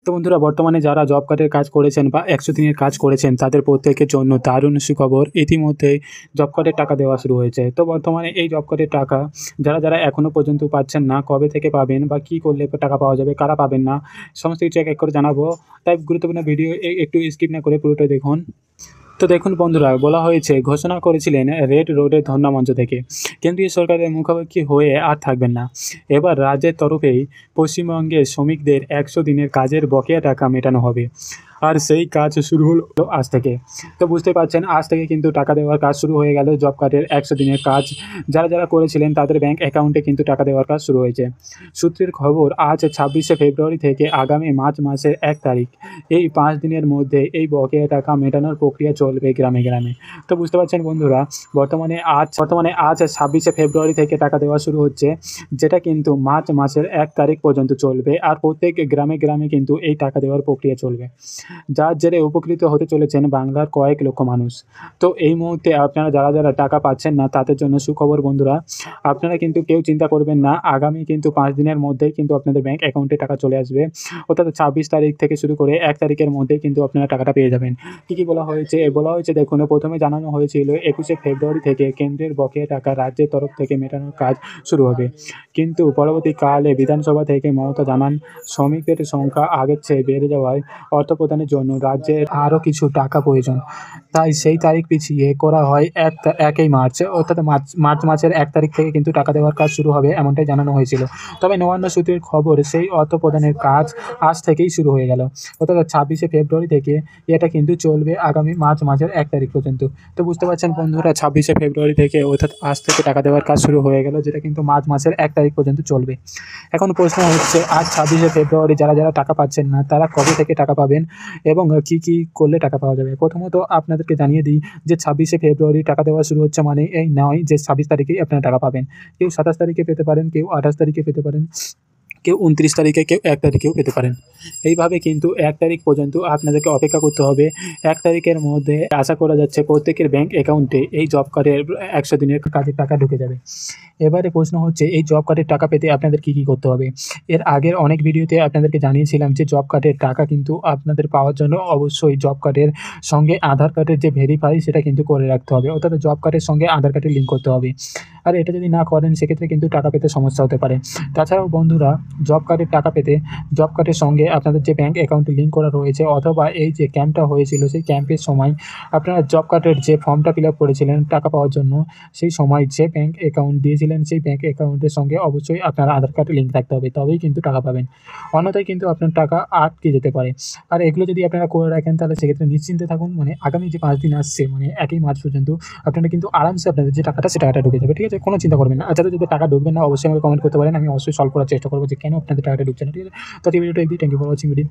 তো বন্ধুরা, বর্তমানে যারা জব কার্ডের কাজ করেছেন বা 100 দিনের কাজ করেছেন তাদের প্রত্যেকের জন্য দারুণ সুখবর। ইতিমধ্যেই জব কার্ডের টাকা দেওয়া শুরু হয়েছে। তো বর্তমানে এই জব কার্ডের টাকা যারা এখনও পর্যন্ত পাচ্ছেন না, কবে থেকে পাবেন বা কী করলে টাকা পাওয়া যাবে, কারা পাবেন না, সমস্ত কিছু এক এক করে জানাবো। তাই গুরুত্বপূর্ণ ভিডিও একটু স্কিপ না করে পুরোটাই দেখুন। তো দেখুন বন্ধুরা, বলা হয়েছে, ঘোষণা করেছিলেন রেড রোডের ধর্ণা মঞ্চ থেকে, কেন্দ্রীয় সরকারের মুখোমুখি হয়ে আর থাকবেন না। এবার রাজ্যের তরফেই পশ্চিমবঙ্গের শ্রমিকদের 100 দিনের কাজের বকেয়া টাকা মেটানো হবে। আর সেই কাজ শুরু হলো আজ থেকে। তো বুঝতে পারছেন, আজ থেকে কিন্তু টাকা দেওয়ার কাজ শুরু হয়ে গেল। জব কার্ডের 100 দিনের কাজ যারা করেছিলেন তাদের ব্যাংক অ্যাকাউন্টে কিন্তু টাকা দেওয়ার কাজ শুরু হয়েছে। সূত্রের খবর, আজ 26শে ফেব্রুয়ারি থেকে আগামী মার্চ মাসের 1 তারিখ, এই 5 দিনের মধ্যে এই বকেয়া টাকা মেটানোর প্রক্রিয়া চলবে গ্রামে গ্রামে। তো বুঝতে পারছেন বন্ধুরা, বর্তমানে আজ 26শে ফেব্রুয়ারি থেকে টাকা দেওয়া শুরু হচ্ছে, যেটা কিন্তু মার্চ মাসের 1 তারিখ পর্যন্ত চলবে। আর প্রত্যেক গ্রামে গ্রামে কিন্তু এই টাকা দেওয়ার প্রক্রিয়া চলবে, যার জেরে উপকৃত হতে চলেছেন বাংলার কয়েক লক্ষ মানুষ। তো এই মুহূর্তে আপনারা যারা টাকা পাচ্ছেন না তাদের জন্য সুখবর বন্ধুরা, আপনারা কিন্তু কেউ চিন্তা করবেন না। আগামী কিন্তু 5 দিনের মধ্যেই কিন্তু আপনাদের ব্যাংক অ্যাকাউন্টে টাকা চলে আসবে। অর্থাৎ 26 তারিখ থেকে শুরু করে 1 তারিখের মধ্যেই কিন্তু আপনারা টাকাটা পেয়ে যাবেন। কী বলা হয়েছে দেখুন, প্রথমে জানানো হয়েছিল 21শে ফেব্রুয়ারি থেকে কেন্দ্রের বকেয়া টাকা রাজ্যের তরফ থেকে মেটানোর কাজ শুরু হবে। কিন্তু পরবর্তীকালে বিধানসভা থেকে মমতা জানান, শ্রমিকদের সংখ্যা আগের চেয়ে বেড়ে যাওয়ায় অর্থ প্রদানের জন্য রাজ্যের আরও কিছু টাকা প্রয়োজন। তাই সেই তারিখ পিছিয়ে করা হয় 1 মার্চ, অর্থাৎ মার্চ মাসের 1 তারিখ থেকে কিন্তু টাকা দেওয়ার কাজ শুরু হবে, এমনটাই জানানো হয়েছিল। তবে নবান্ন সূত্রের খবর, সেই অর্থ প্রদানের কাজ আজ থেকেই শুরু হয়ে গেল। অর্থাৎ 26শে ফেব্রুয়ারি থেকে এটা কিন্তু চলবে আগামী মার্চ মাসের 1 তারিখ পর্যন্ত। তো বুঝতে পারছেন বন্ধুরা, 26শে ফেব্রুয়ারি থেকে অর্থাৎ আজ থেকে টাকা দেওয়ার কাজ শুরু হয়ে গেল, যেটা কিন্তু মার্চ মাসের 1 তারিখ পর্যন্ত চলবে। এখন প্রশ্ন হচ্ছে, আজ 26শে ফেব্রুয়ারি যারা টাকা পাচ্ছেন না তারা কবে থেকে টাকা পাবেন এবং কী করলে টাকা পাওয়া যাবে। প্রথমত আপনাদেরকে জানিয়ে দিই যে 26শে ফেব্রুয়ারি টাকা দেওয়া শুরু হচ্ছে, মানে এই নয় যে 26 তারিখেই আপনারা টাকা পাবেন। কেউ 27 তারিখে পেতে পারেন, কেউ 28 তারিখে পেতে পারেন, কেউ 29 তারিখে, কেউ 1 তারিখেও পেতে পারেন। এইভাবে কিন্তু 1 তারিখ পর্যন্ত আপনাদেরকে অপেক্ষা করতে হবে। 1 তারিখের মধ্যে আশা করা যাচ্ছে প্রত্যেকের ব্যাংক অ্যাকাউন্টে এই জব কার্ডের 100 দিনের কাজের টাকা ঢুকে যাবে। এবারে প্রশ্ন হচ্ছে, এই জব কার্ডের টাকা পেতে আপনাদের কী করতে হবে। এর আগের অনেক ভিডিওতে আপনাদেরকে জানিয়েছিলাম যে জব কার্ডের টাকা কিন্তু আপনাদের পাওয়ার জন্য অবশ্যই জব কার্ডের সঙ্গে আধার কার্ডের যে ভেরিফাই সেটা কিন্তু করে রাখতে হবে, অর্থাৎ জব কার্ডের সঙ্গে আধার কার্ডের লিঙ্ক করতে হবে। আর এটা যদি না করেন সেক্ষেত্রে কিন্তু টাকা পেতে সমস্যা হতে পারে। তাছাড়াও বন্ধুরা, জব কার্ডের টাকা পেতে জব কার্ডের সঙ্গে আপনাদের যে ব্যাংক অ্যাকাউন্টে লিঙ্ক করা রয়েছে, অথবা এই যে ক্যাম্পটা হয়েছিল সেই ক্যাম্পের সময় আপনারা জব কার্ডের যে ফর্মটা ফিল আপ করেছিলেন টাকা পাওয়ার জন্য, সেই সময় যে ব্যাংক অ্যাকাউন্ট দিয়েছিলেন সেই ব্যাংক অ্যাকাউন্টের সঙ্গে অবশ্যই আপনার আধার কার্ডে লিঙ্ক থাকতে হবে, তবেই কিন্তু টাকা পাবেন। অন্যথায় কিন্তু আপনার টাকা আটকে যেতে পারে। আর এগুলো যদি আপনারা করে রাখেন তাহলে সেক্ষেত্রে নিশ্চিন্তে থাকুন, মানে আগামী যে 5 দিন আসছে, মানে 1 মার্চ পর্যন্ত আপনারা কিন্তু আরামসে আপনাদের যে টাকাটা সে টাকাটা ঢুকে যাবে। ঠিক আছে, কোনো চিন্তা করবেন না। আর যাদের টাকা ঢুকবেন না অবশ্যই আমাকে কমেন্ট করতে পারেন, আমি অবশ্যই সলভ করার চেষ্টা করবো যে কেন আপনাদের টাকাটা ঢুকছে না। ঠিক আছে, তো এই ভিডিওটা thank you for watching video.